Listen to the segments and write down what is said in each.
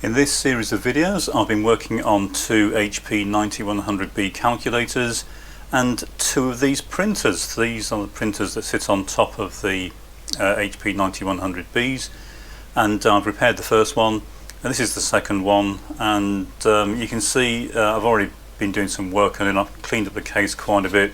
In this series of videos I've been working on two HP9120A calculators and two of these printers. These are the printers that sit on top of the HP9100Bs, and I've repaired the first one and this is the second one, and you can see I've already been doing some work on it. I've cleaned up the case quite a bit.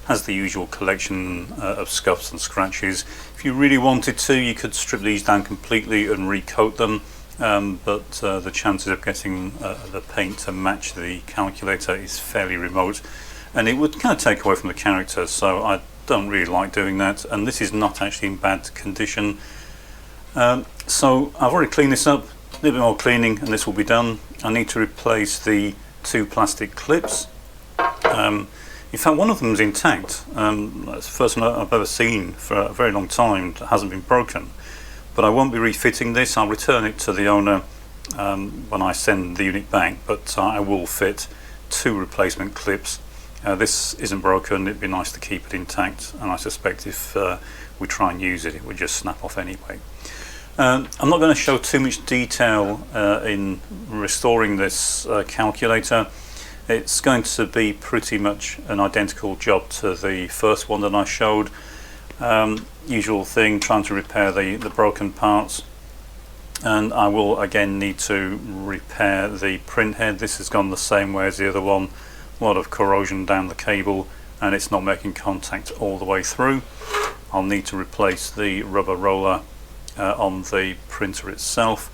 Has the usual collection of scuffs and scratches. If you really wanted to, you could strip these down completely and recoat them, but the chances of getting the paint to match the calculator is fairly remote, and it would kind of take away from the character, so I don't really like doing that. And this is not actually in bad condition, so I've already cleaned this up. A little bit more cleaning and this will be done. I need to replace the two plastic clips. In fact, one of them is intact. That's the first one I've ever seen for a very long time that hasn't been broken. But I won't be refitting this. I'll return it to the owner when I send the unit back, but I will fit two replacement clips. This isn't broken. It'd be nice to keep it intact, and I suspect if we try and use it, it would just snap off anyway. I'm not going to show too much detail in restoring this calculator. It's going to be pretty much an identical job to the first one that I showed. Usual thing, trying to repair the broken parts, and I will again need to repair the printhead. This has gone the same way as the other one. A lot of corrosion down the cable and it's not making contact all the way through. I'll need to replace the rubber roller on the printer itself.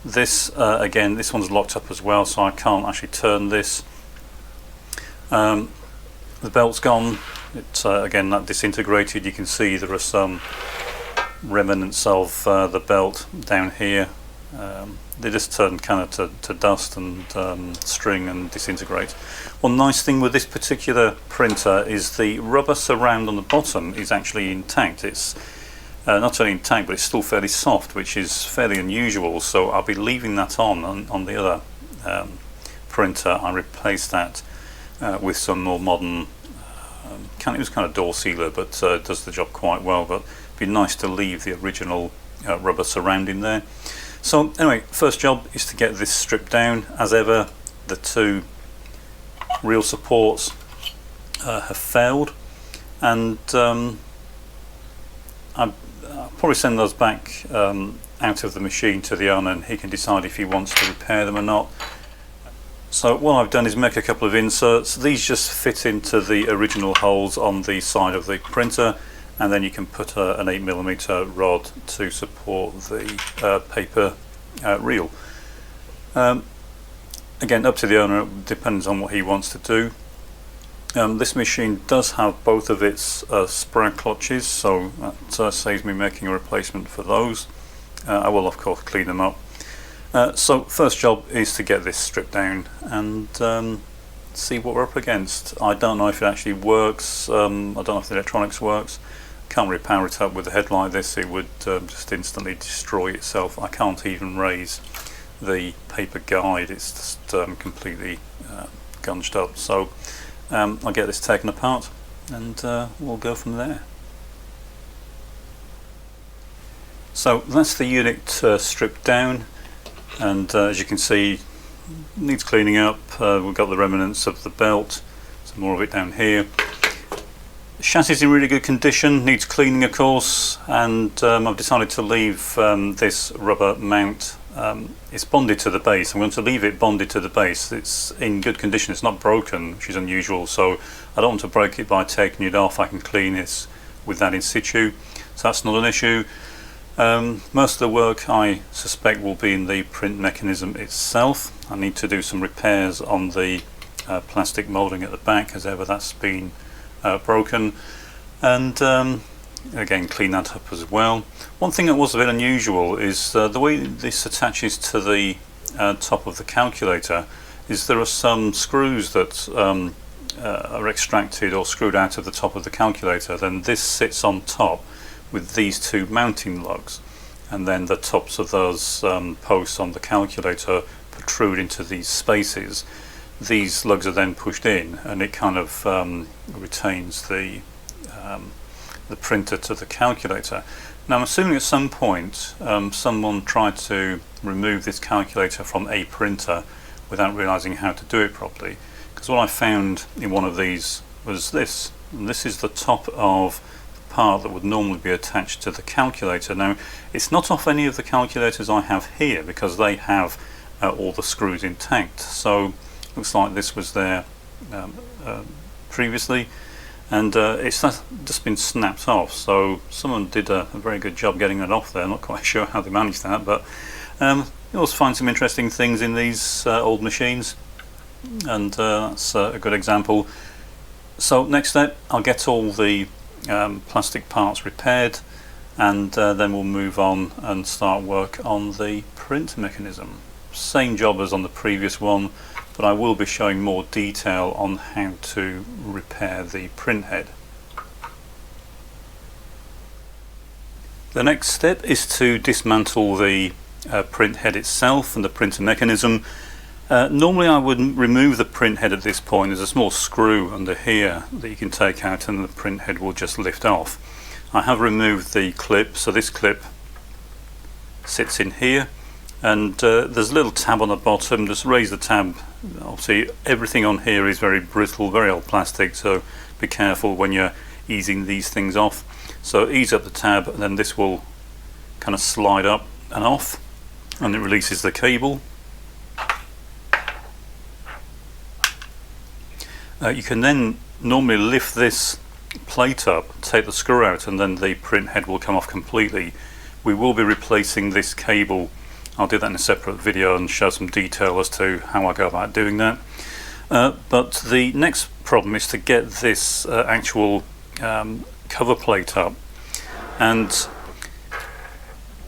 This again, this one's locked up as well, so I can't actually turn this. The belt's gone. It's again, that disintegrated. You can see there are some remnants of the belt down here. They just turn kind of to dust and string and disintegrate. One nice thing with this particular printer is the rubber surround on the bottom is actually intact. It's not only intact, but it's still fairly soft, which is fairly unusual, so I'll be leaving that on the other printer. I replaced that with some more modern, it was kind of door sealer, but does the job quite well, but it'd be nice to leave the original rubber surrounding there. So anyway, first job is to get this stripped down. As ever, the two real supports have failed, and I'll probably send those back out of the machine to the owner, and he can decide if he wants to repair them or not. So what I've done is make a couple of inserts. These just fit into the original holes on the side of the printer, and then you can put an 8mm rod to support the paper reel. Again, up to the owner, it depends on what he wants to do. This machine does have both of its spring clutches, so that saves me making a replacement for those. I will of course clean them up. So first job is to get this stripped down and see what we're up against. I don't know if it actually works. I don't know if the electronics works. Can't really power it up with a head like this. It would just instantly destroy itself. I can't even raise the paper guide. It's just completely gunged up. So I'll get this taken apart and we'll go from there. So that's the unit stripped down, and as you can see, needs cleaning up. We've got the remnants of the belt, some more of it down here. The chassis is in really good condition, needs cleaning of course, and I've decided to leave this rubber mount. It's bonded to the base. I'm going to leave it bonded to the base. It's in good condition, it's not broken, which is unusual, so I don't want to break it by taking it off. I can clean this with that in situ, so that's not an issue. Most of the work I suspect will be in the print mechanism itself. I need to do some repairs on the plastic moulding at the back, as ever that's been broken, and again clean that up as well. One thing that was a bit unusual is the way this attaches to the top of the calculator is there are some screws that are extracted or screwed out of the top of the calculator. Then this sits on top with these two mounting lugs, and then the tops of those posts on the calculator protrude into these spaces. These lugs are then pushed in, and it kind of retains the printer to the calculator. Now I'm assuming at some point someone tried to remove this calculator from a printer without realizing how to do it properly, because what I found in one of these was this, and this is the top of the part that would normally be attached to the calculator. Now it's not off any of the calculators I have here because they have all the screws intact, so looks like this was there previously, and it's just been snapped off, so someone did a very good job getting it off there. I'm not quite sure how they managed that, but you also find some interesting things in these old machines, and that's a good example. So next step, I'll get all the plastic parts repaired, and then we'll move on and start work on the print mechanism. Same job as on the previous one, but I will be showing more detail on how to repair the printhead. The next step is to dismantle the printhead itself and the printer mechanism. Normally I would remove the printhead at this point. There's a small screw under here that you can take out and the printhead will just lift off. I have removed the clip, so this clip sits in here, and there's a little tab on the bottom. Just raise the tab. Obviously everything on here is very brittle, very old plastic, so be careful when you're easing these things off. So ease up the tab, and then this will kind of slide up and off, and it releases the cable. You can then normally lift this plate up, take the screw out, and then the printhead will come off completely. We will be replacing this cable. I'll do that in a separate video and show some detail as to how I go about doing that. But the next problem is to get this actual cover plate up. And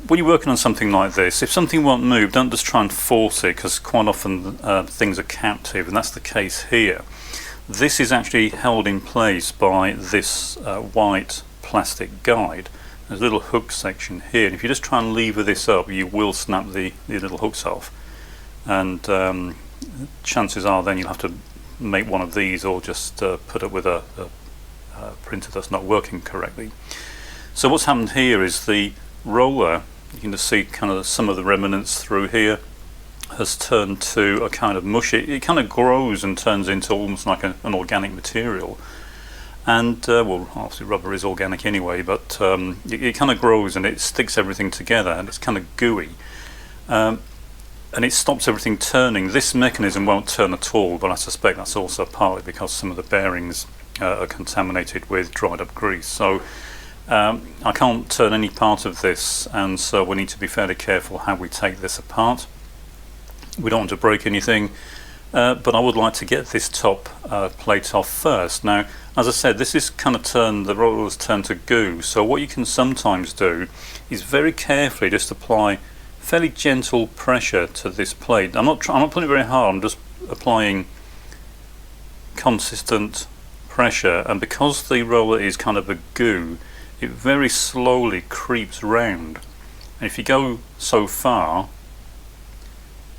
when you're working on something like this, if something won't move, don't just try and force it, because quite often things are captive, and that's the case here. This is actually held in place by this white plastic guide. There's a little hook section here, and if you just try and lever this up, you will snap the little hooks off, and chances are then you'll have to make one of these, or just put up with a printer that's not working correctly. So what's happened here is the roller, you can just see kind of some of the remnants through here, has turned to a kind of mush. It kind of grows and turns into almost like an organic material. And well, obviously rubber is organic anyway, but it kind of grows and it sticks everything together, and it's kind of gooey, and it stops everything turning. This mechanism won't turn at all, but I suspect that's also partly because some of the bearings are contaminated with dried up grease. So I can't turn any part of this, and so we need to be fairly careful how we take this apart. We don't want to break anything, but I would like to get this top plate off first. Now, as I said, this is kind of the roller's turned to goo, so what you can sometimes do is very carefully just apply fairly gentle pressure to this plate. I'm not putting it very hard, I'm just applying consistent pressure, and because the roller is kind of a goo, it very slowly creeps round, and if you go so far,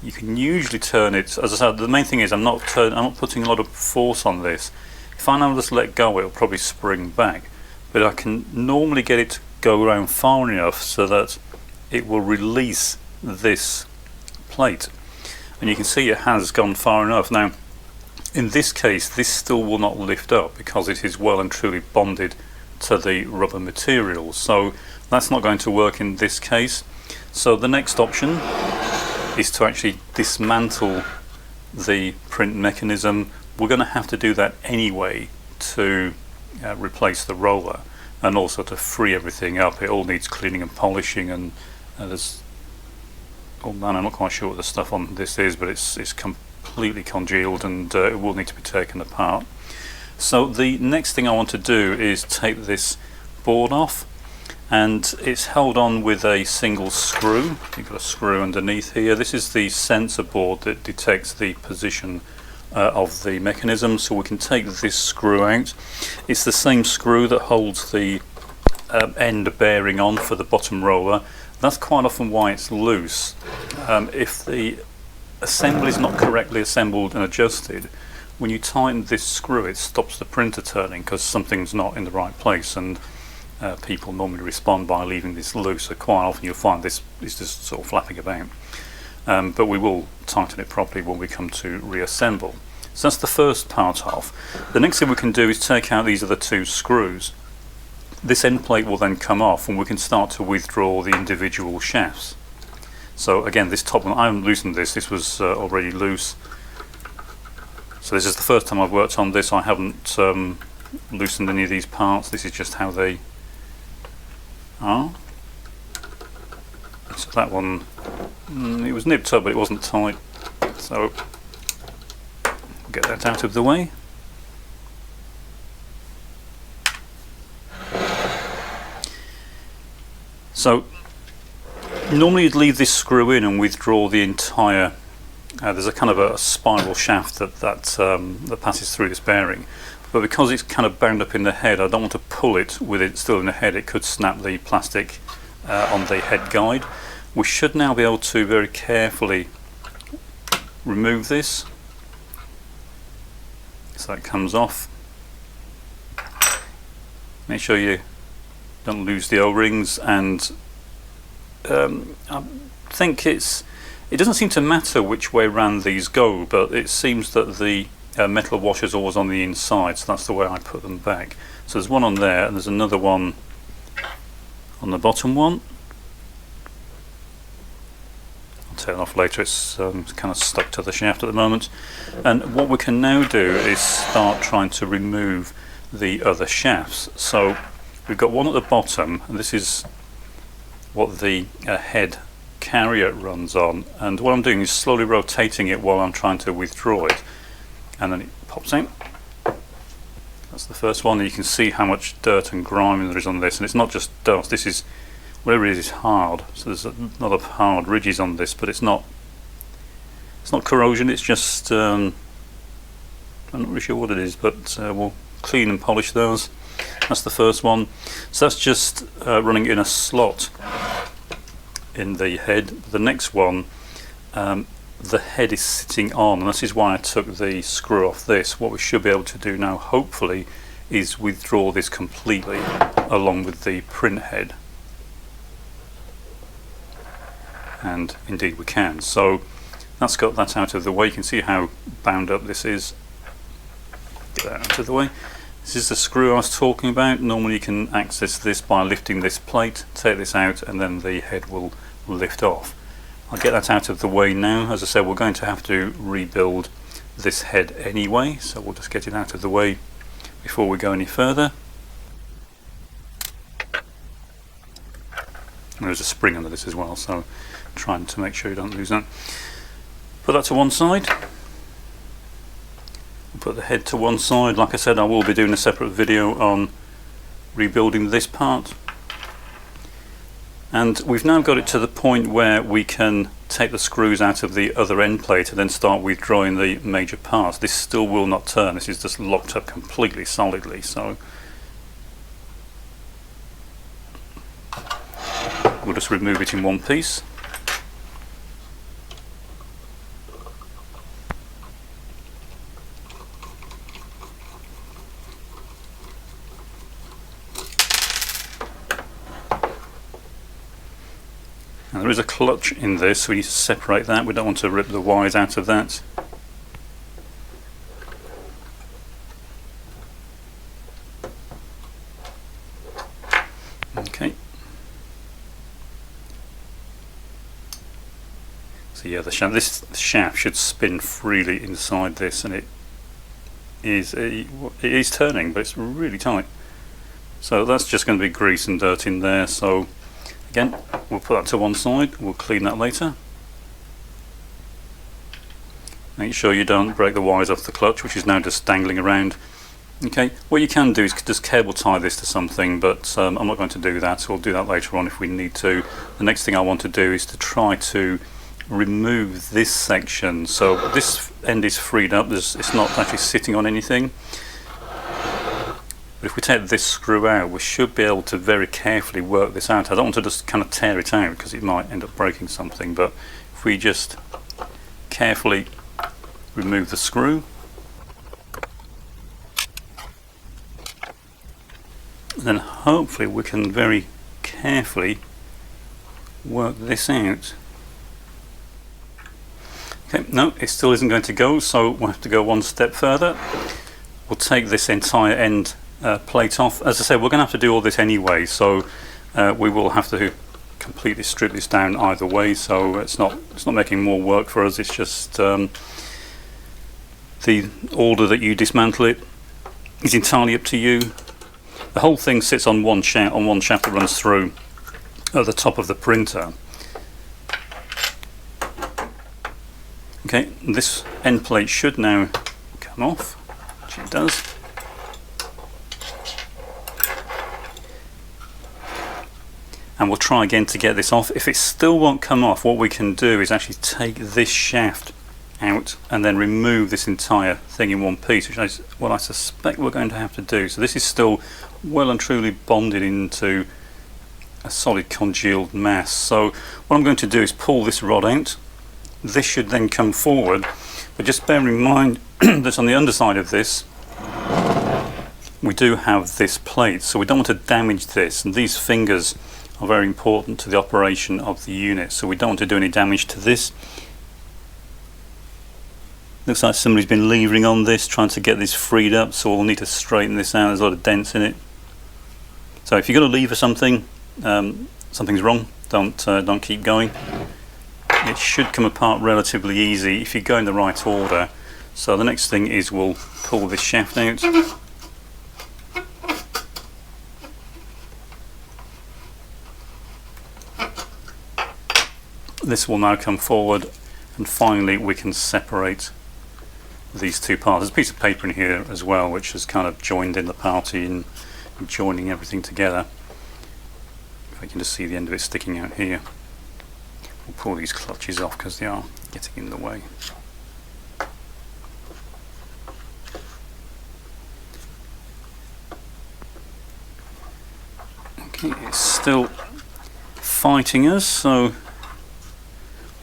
you can usually turn it. As I said, the main thing is I'm not putting a lot of force on this. If I now just let go, it'll probably spring back, but I can normally get it to go around far enough so that it will release this plate, and you can see it has gone far enough. Now in this case this still will not lift up because it is well and truly bonded to the rubber material, so that's not going to work in this case. So the next option is to actually dismantle the print mechanism. We're going to have to do that anyway to replace the roller, and also to free everything up. It all needs cleaning and polishing, and there's, oh man, I'm not quite sure what the stuff on this is, but it's completely congealed, and it will need to be taken apart. So the next thing I want to do is take this board off, and it's held on with a single screw. You've got a screw underneath here. This is the sensor board that detects the position of the mechanism, so we can take this screw out. It's the same screw that holds the end bearing on for the bottom roller. That's quite often why it's loose. If the assembly is not correctly assembled and adjusted, when you tighten this screw it stops the printer turning because something's not in the right place, and people normally respond by leaving this loose, so quite often you'll find this is just sort of flapping about. But we will tighten it properly when we come to reassemble. So that's the first part off. The next thing we can do is take out these other two screws. This end plate will then come off and we can start to withdraw the individual shafts. So again, this top one, I haven't loosened this, this was already loose. So this is the first time I've worked on this. I haven't loosened any of these parts. This is just how they are. So that one, it was nipped up but it wasn't tight. So get that out of the way. So normally you'd leave this screw in and withdraw the entire, there's a kind of a spiral shaft that passes through this bearing, but because it's kind of bound up in the head, I don't want to pull it with it still in the head. It could snap the plastic on the head guide. We should now be able to very carefully remove this so that comes off. Make sure you don't lose the O-rings, and I think it doesn't seem to matter which way round these go, but it seems that the metal washer is always on the inside, so that's the way I put them back. So there's one on there and there's another one on the bottom one. I'll turn it off later, it's kind of stuck to the shaft at the moment. And what we can now do is start trying to remove the other shafts. So we've got one at the bottom, and this is what the head carrier runs on, and what I'm doing is slowly rotating it while I'm trying to withdraw it, and then it pops out. That's the first one, and you can see how much dirt and grime there is on this, and it's not just dust, this is, whatever it is hard, so there's a lot of hard ridges on this, but it's not corrosion, it's just, I'm not really sure what it is, but we'll clean and polish those. That's the first one. So that's just running in a slot in the head. The next one, the head is sitting on, and this is why I took the screw off this. What we should be able to do now, hopefully, is withdraw this completely along with the print head. And indeed we can. So that's got that out of the way. You can see how bound up this is. Get that out of the way. This is the screw I was talking about. Normally you can access this by lifting this plate, take this out, and then the head will lift off. I'll get that out of the way now. As I said, we're going to have to rebuild this head anyway, so we'll just get it out of the way before we go any further. And there's a spring under this as well, so trying to make sure you don't lose that. Put that to one side. Put the head to one side. Like I said, I will be doing a separate video on rebuilding this part. And we've now got it to the point where we can take the screws out of the other end plate and then start withdrawing the major parts. This still will not turn, this is just locked up completely solidly, so we'll just remove it in one piece. Now there is a clutch in this, so we need to separate that. We don't want to rip the wires out of that. Okay. So yeah, this shaft should spin freely inside this, and it is turning, but it's really tight. So that's just going to be grease and dirt in there. So again, we'll put that to one side, we'll clean that later. Make sure you don't break the wires off the clutch, which is now just dangling around. Okay, what you can do is just cable tie this to something, but I'm not going to do that. We'll do that later on if we need to. The next thing I want to do is to try to remove this section. So this end is freed up, it's not actually sitting on anything. But if we take this screw out, we should be able to very carefully work this out. I don't want to just kind of tear it out because it might end up breaking something, but if we just carefully remove the screw, and then hopefully we can very carefully work this out. Okay, no, it still isn't going to go, so we'll have to go one step further. We'll take this entire end plate off. As I said, we're going to have to do all this anyway, so we will have to completely strip this down either way, so it's not making more work for us. It's just the order that you dismantle it is entirely up to you. The whole thing sits on one shaft that runs through at the top of the printer. Okay, this end plate should now come off, which it does. And we'll try again to get this off. If it still won't come off, what we can do is actually take this shaft out and then remove this entire thing in one piece, which is what I suspect we're going to have to do. So this is still well and truly bonded into a solid congealed mass. So what I'm going to do is pull this rod out. This should then come forward, but just bear in mind that on the underside of this we do have this plate, so we don't want to damage this, and these fingers are very important to the operation of the unit, so we don't want to do any damage to this. Looks like somebody's been levering on this, trying to get this freed up, so we'll need to straighten this out. There's a lot of dents in it. So if you're going to lever something, something's wrong, don't keep going. It should come apart relatively easy if you go in the right order. So the next thing is we'll pull this shaft out. This will now come forward, and finally we can separate these two parts. There's a piece of paper in here as well which has kind of joined in the party and joining everything together. If I can just see the end of it sticking out here. We'll pull these clutches off because they are getting in the way. Okay, it's still fighting us, so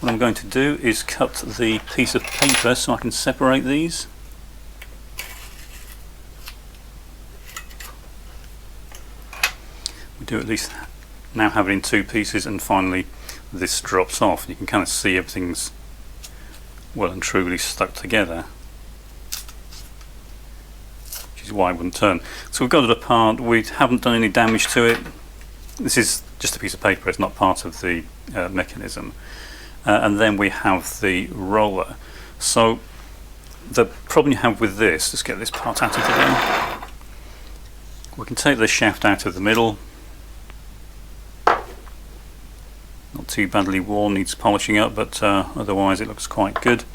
what I'm going to do is cut the piece of paper so I can separate these. We do at least now have it in two pieces, and finally this drops off. You can kind of see everything's well and truly stuck together, which is why it wouldn't turn. So we've got it apart. We haven't done any damage to it. This is just a piece of paper, it's not part of the mechanism. And then we have the roller. So the problem you have with this, let's get this part out of the way. We can take the shaft out of the middle. Not too badly worn, needs polishing up, but otherwise it looks quite good.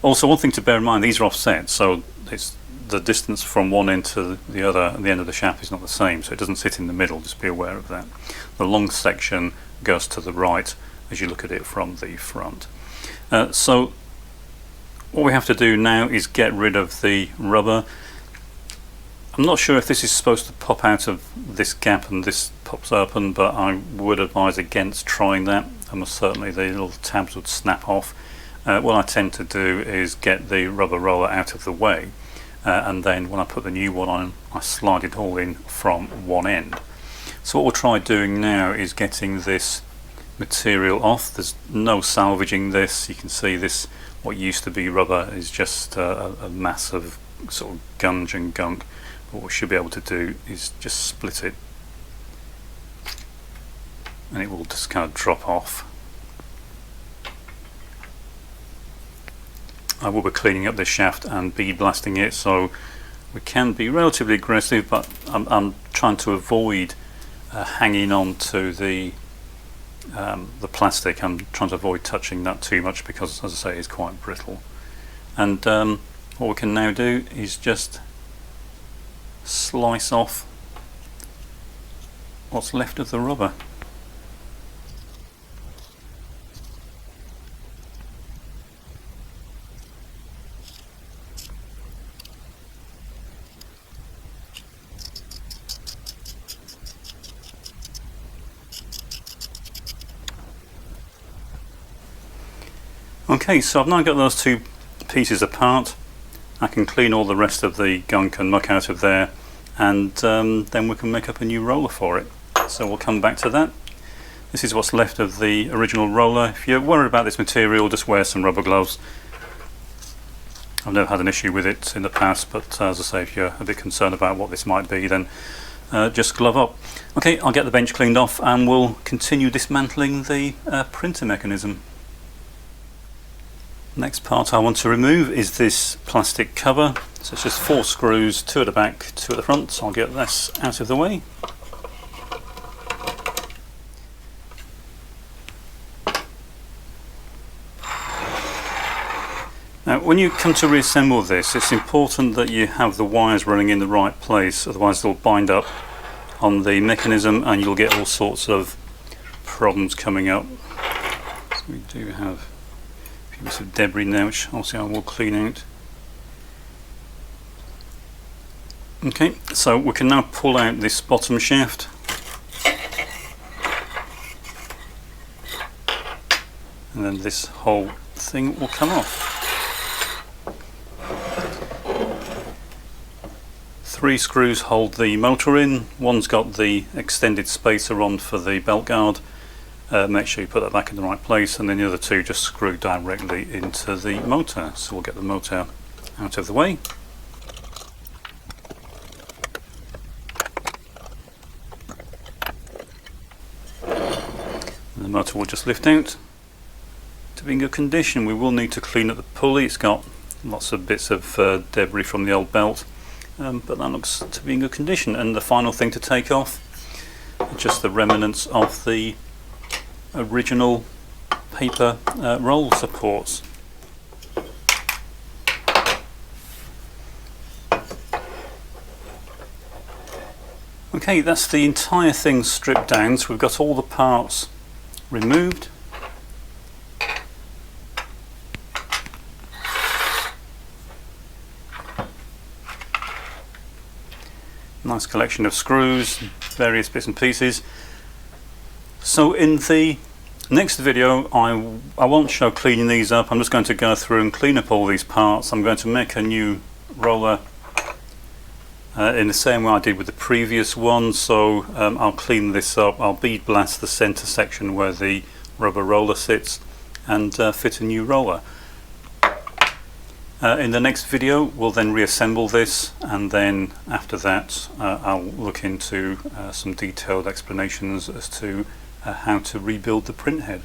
Also, one thing to bear in mind, these are offset, so it's the distance from one end to the other, the end of the shaft is not the same, so it doesn't sit in the middle, just be aware of that. The long section goes to the right as you look at it from the front. So what we have to do now is get rid of the rubber. I'm not sure if this is supposed to pop out of this gap and this pops open, but I would advise against trying that. Almost certainly the little tabs would snap off. What I tend to do is get the rubber roller out of the way, and then when I put the new one on, I slide it all in from one end. So what we'll try doing now is getting this material off. There's no salvaging this. You can see this, what used to be rubber, is just a mass of sort of gunge and gunk. What we should be able to do is just split it, and it will just kind of drop off. I will be cleaning up this shaft and bead blasting it, so we can be relatively aggressive, but I'm trying to avoid hanging on to the plastic. I'm trying to avoid touching that too much because, as I say, it's quite brittle. And what we can now do is just slice off what's left of the rubber. Okay, so I've now got those two pieces apart. I can clean all the rest of the gunk and muck out of there, and then we can make up a new roller for it. So we'll come back to that. This is what's left of the original roller. If you're worried about this material, just wear some rubber gloves. I've never had an issue with it in the past, but as I say, if you're a bit concerned about what this might be, then just glove up. Okay, I'll get the bench cleaned off and we'll continue dismantling the printer mechanism. Next part I want to remove is this plastic cover. So it's just 4 screws, 2 at the back, 2 at the front. So I'll get this out of the way. Now when you come to reassemble this, it's important that you have the wires running in the right place, otherwise they'll bind up on the mechanism and you'll get all sorts of problems coming up. So we do have a few bits of debris now, which obviously I will clean out. Okay, so we can now pull out this bottom shaft. And then this whole thing will come off. 3 screws hold the motor in. One's got the extended spacer on for the belt guard. Make sure you put that back in the right place, and then the other 2 just screw directly into the motor. So we'll get the motor out of the way. And the motor will just lift out. To be in good condition, we will need to clean up the pulley. It's got lots of bits of debris from the old belt. But that looks to be in good condition. And the final thing to take off are just the remnants of the original paper roll supports. Okay, that's the entire thing stripped down, so we've got all the parts removed. Nice collection of screws, various bits and pieces. So in the next video I won't show cleaning these up. I'm just going to go through and clean up all these parts. I'm going to make a new roller in the same way I did with the previous one. So I'll clean this up, I'll bead blast the center section where the rubber roller sits and fit a new roller. In the next video we'll then reassemble this, and then after that I'll look into some detailed explanations as to how to rebuild the printhead.